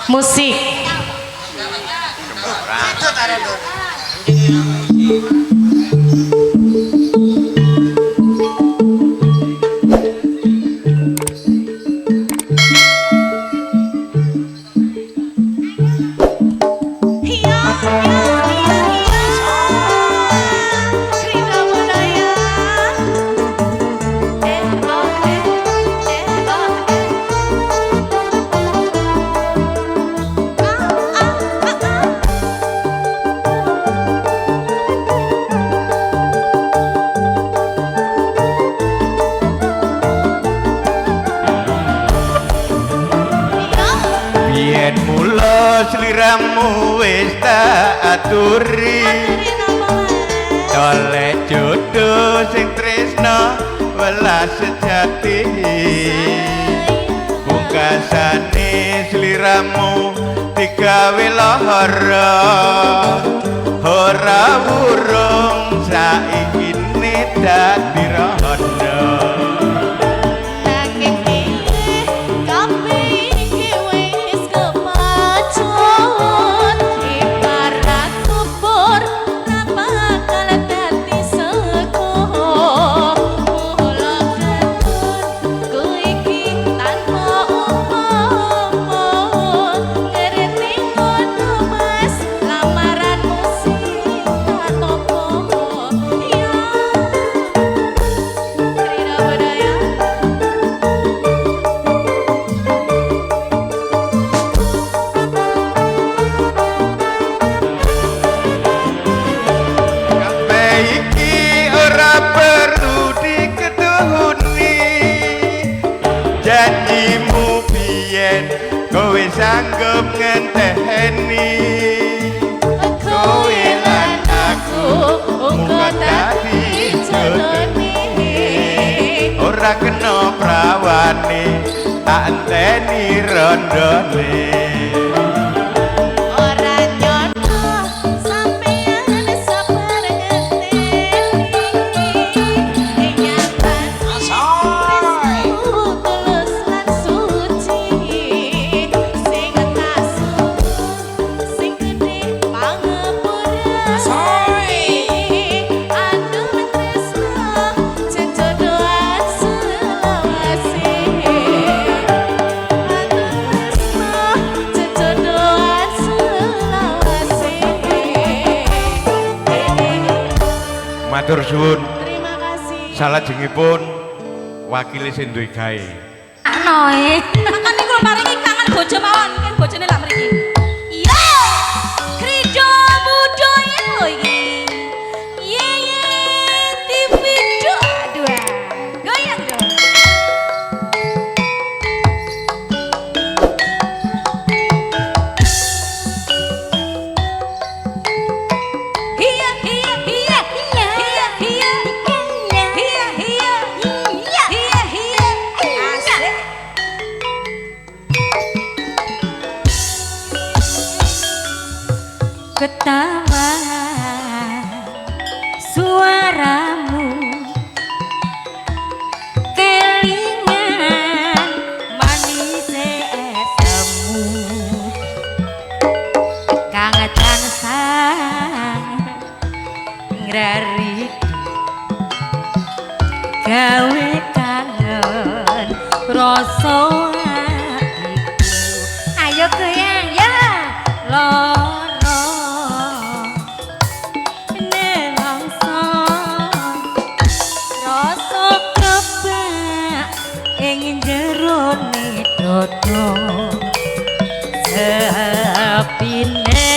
Musik. Sliramu wis tak aturi oleh jodoh sing tresno welas sejati pungkasane sliramu digawe lara ora wurung saiki dadi rondo janjimu biyen kowe sanggup ngenteni kowe lan aku muga dadi jodone ora kena prawane tak enteni rondone matur suwun. Terima kasih. Salajengipun wakile sing duwe gawe. Anoe. Makane kula paringi kangen bojo mawon, mungkin bojone lak mriki. Iya. Krijo budaya lho iki. Ye ye TV do aduh. Goyang dong. Iya iya iya iya iya iya iya iya iya iya asik. Ketawa suaramu kelingan manis esemu rari gawe kangen rasa atiku ayo goyang ya lara nelangsa rasa kebak ing jerone dodo sepine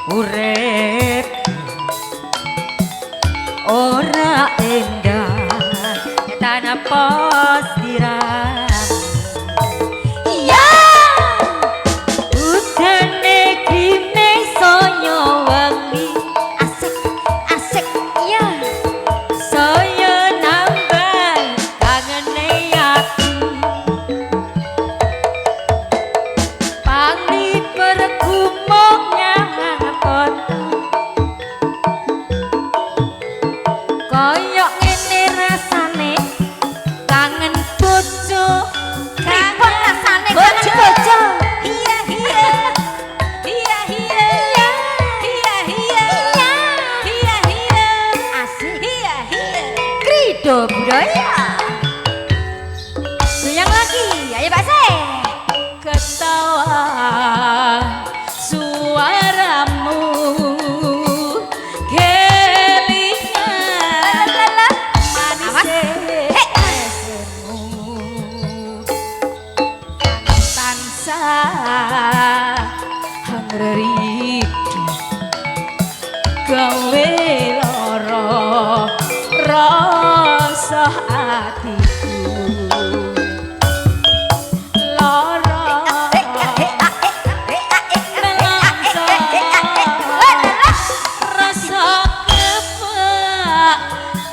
urip ora endah tanah pos dirang iya udane grime soyo wengi asik asik iya soyo nambah kangene ati pangli pergumong nyang kono koyok ngene rasane kangen bojo kangen rasane kangen bojo iya iya iya iya iya iya iya iya asik iya iya krido budaya goyang lagi ayo Pak Se ketawa suaramu hangreridu gawe lara rasa atiku lara rasa kebak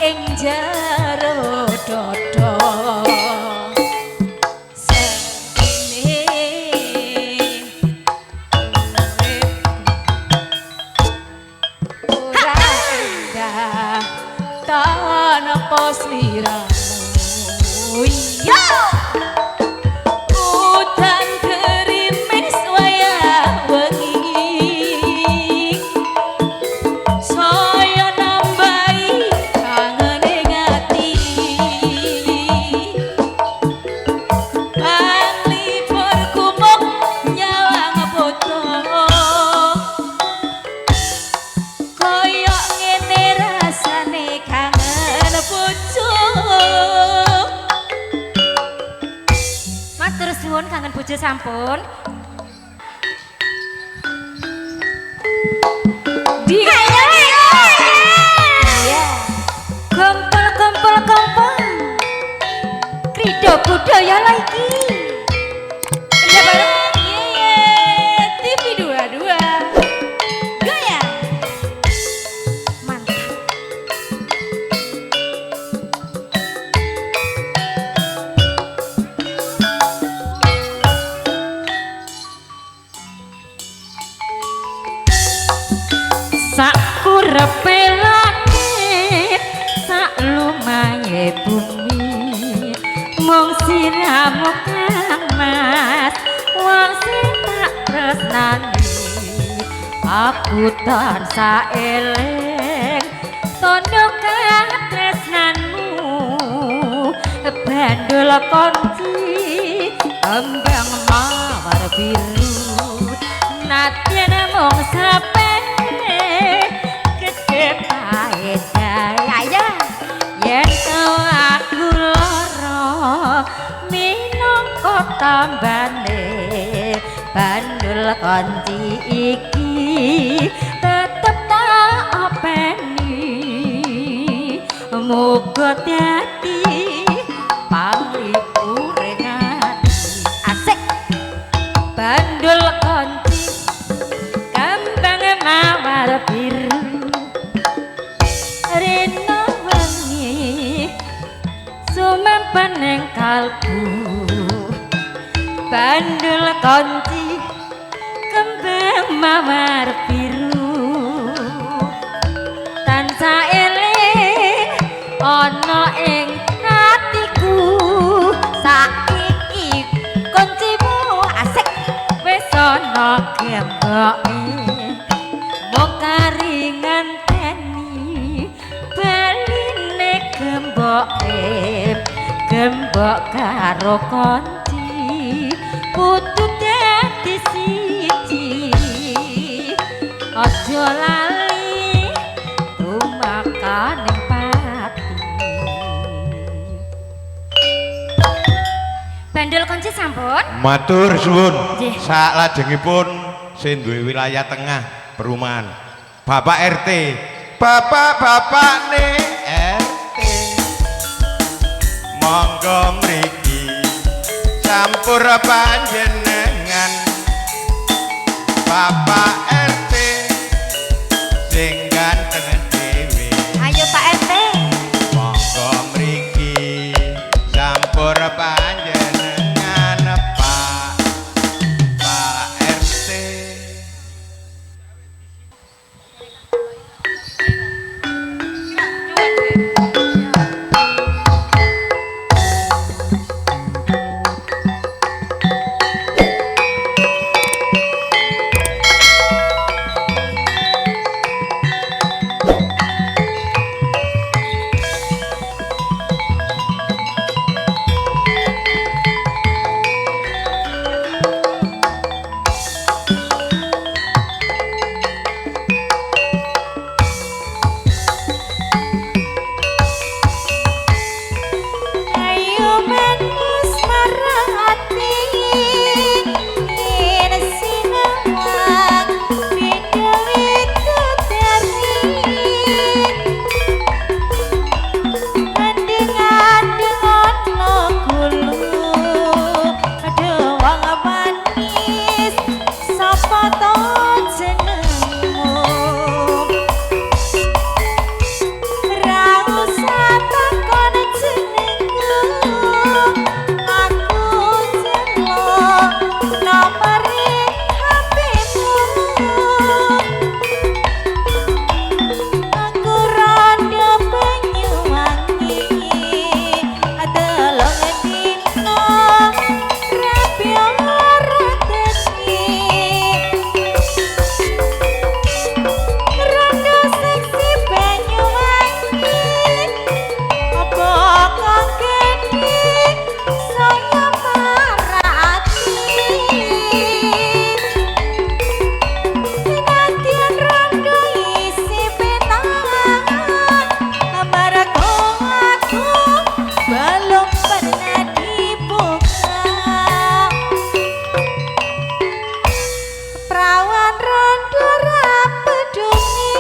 ing jero dodo tanah pos liramu iya udan gerimis wayah wengi saya nambahi kangene ngati pangli pergumuk nyawang potong koyok ngene rasane kangen bojo matur suwun kangen bojo sampun Kumpul krido budaya lagi kerja bareng TV 22 gaya mantap sakurepe langit sak lumaye bumi mung siramu kang mas wong sing tak tresnani aku tansah eling tondo kang tresnanmu bandul konci kembang mawar biru nadyan mung sapene gede pae ayo yen tau aku lara minangka tambane bandul konci iki tetep tak openi muga dadi pangli urengati asik bandul konci kembang mawar biru rena wengi sumempen ing kalbu bandul konci kembang mawar biru tansah eling ana ing atiku saiki kuncimu asik wis ana gemboke mung karingan gembok karo konci kudu dadi siji aja lali tumakaning pati bandul konci sampun matur suwun Nggih. salajengipun sing duwe wilayah tengah perumahan Bapak RT bapak-bapak nih RT monggo mriki campur panjenengan Bapak RT sing ganteng dhewe ayo Pak RT monggo mriki campur panjenengan Pak RT ayo manis marati yen sinawang beda-beda dari andeng-andeng ono gulu doang manis sapa to jenengmu ra usah takon jenengku aku celok nomere HP-mu aku rada Banyuwangi adelok dino rapi ora dadi rada seksi Banyuwangi apa kangkene saya marati senadyan rada isi petangan amarga aku belum pernah dibuka perawan rondo ra peduli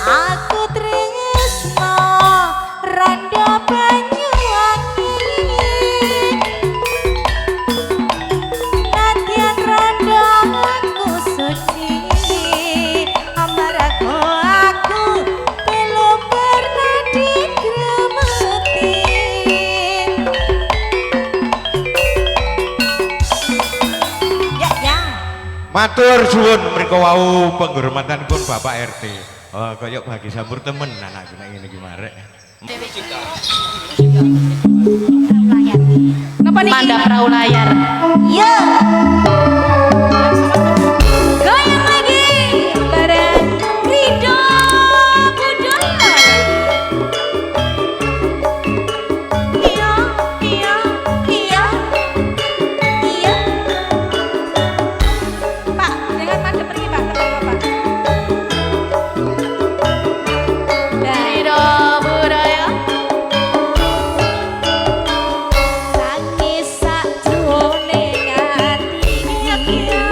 aku tresno rondo Banyuwangi nadyan rondo aku suci amarga aku belum pernah digremeti ya matur suwun mriko wau penghormatanipun Bapak RT. Oh, kaya bagi sambur temen anakku nek ngene iki marek. Napa niki? Manda perahu layar. Yo. Goyang lagi bareng Rido Budaya. Iya, iya, iya. Iya. Pak, jangan madep pergi Pak, ke bawah Pak. Ridho Budaya. Sakit sak jroning ati. Iya, iya.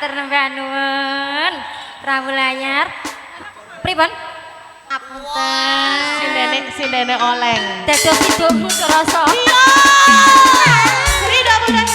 Matur nuwun. Prabu Layar. Pripun? Apunten. Sindene oleng. Dados sidung rasa. Iya. Ridho budaya.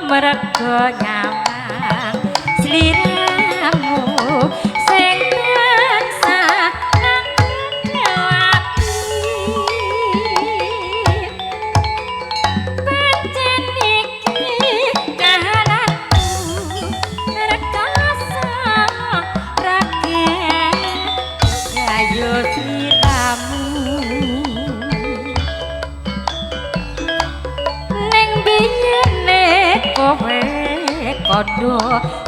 Mergo nyamang sliramu sing tansah ati pancen iki kahananku rekasa rakyat gayo sliramu ning biyene kowe kodo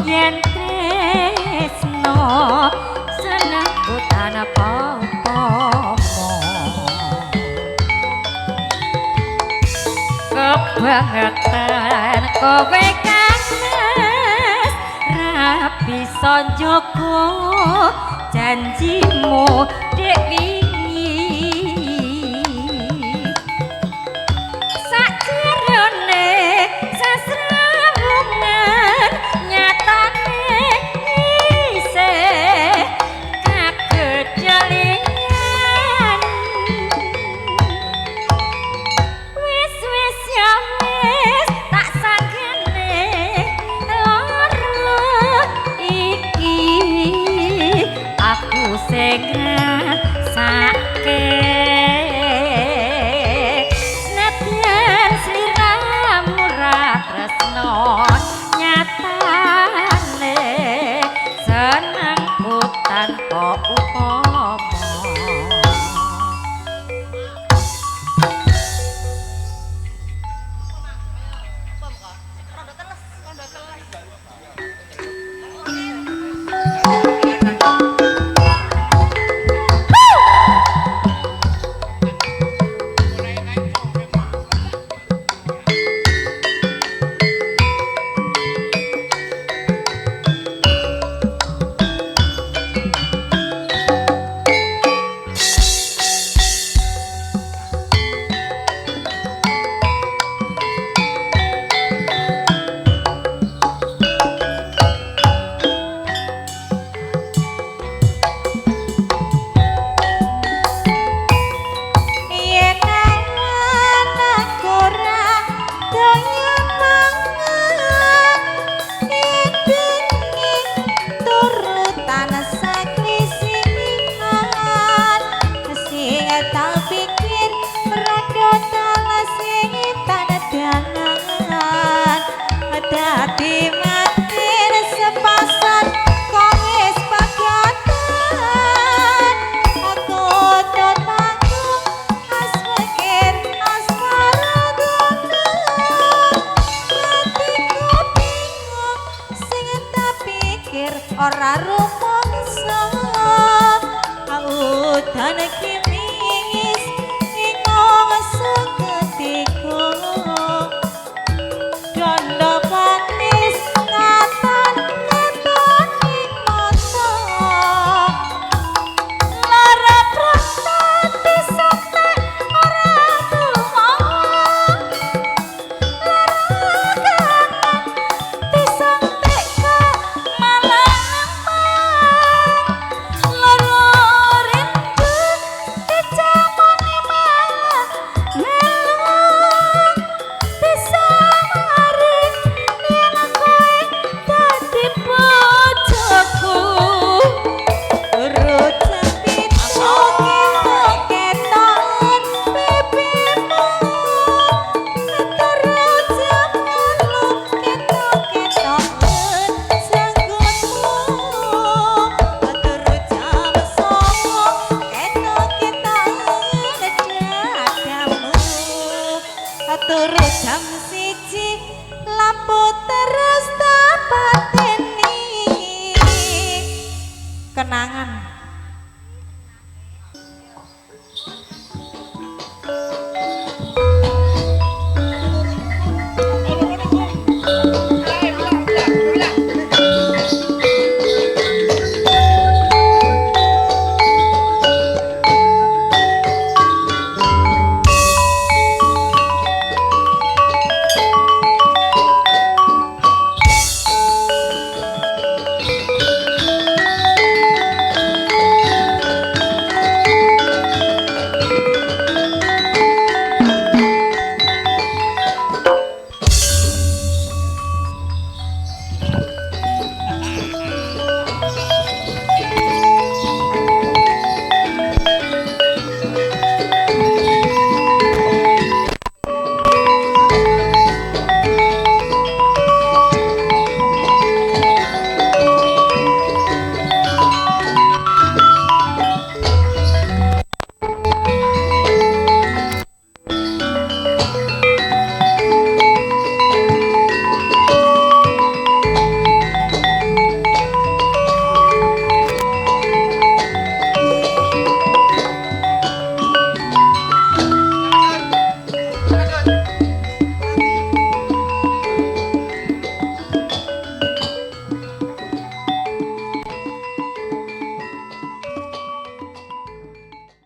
yen tresno seneng utan apa-apa kebangetan kowe kangen ra bisa njogo janjimu dek wingi sakjerone sasrawungan nyatane isih kagedelingan wis ya wis tak sanggene loro iki aku sing ngrasake senadyan sliramu ra tresno nyatane senengku tanpa upama ora rumangsa audan kimis ingong seketika dondo panis ngatan ngatoni mata lara prastati sakti ora tuwang kenangan.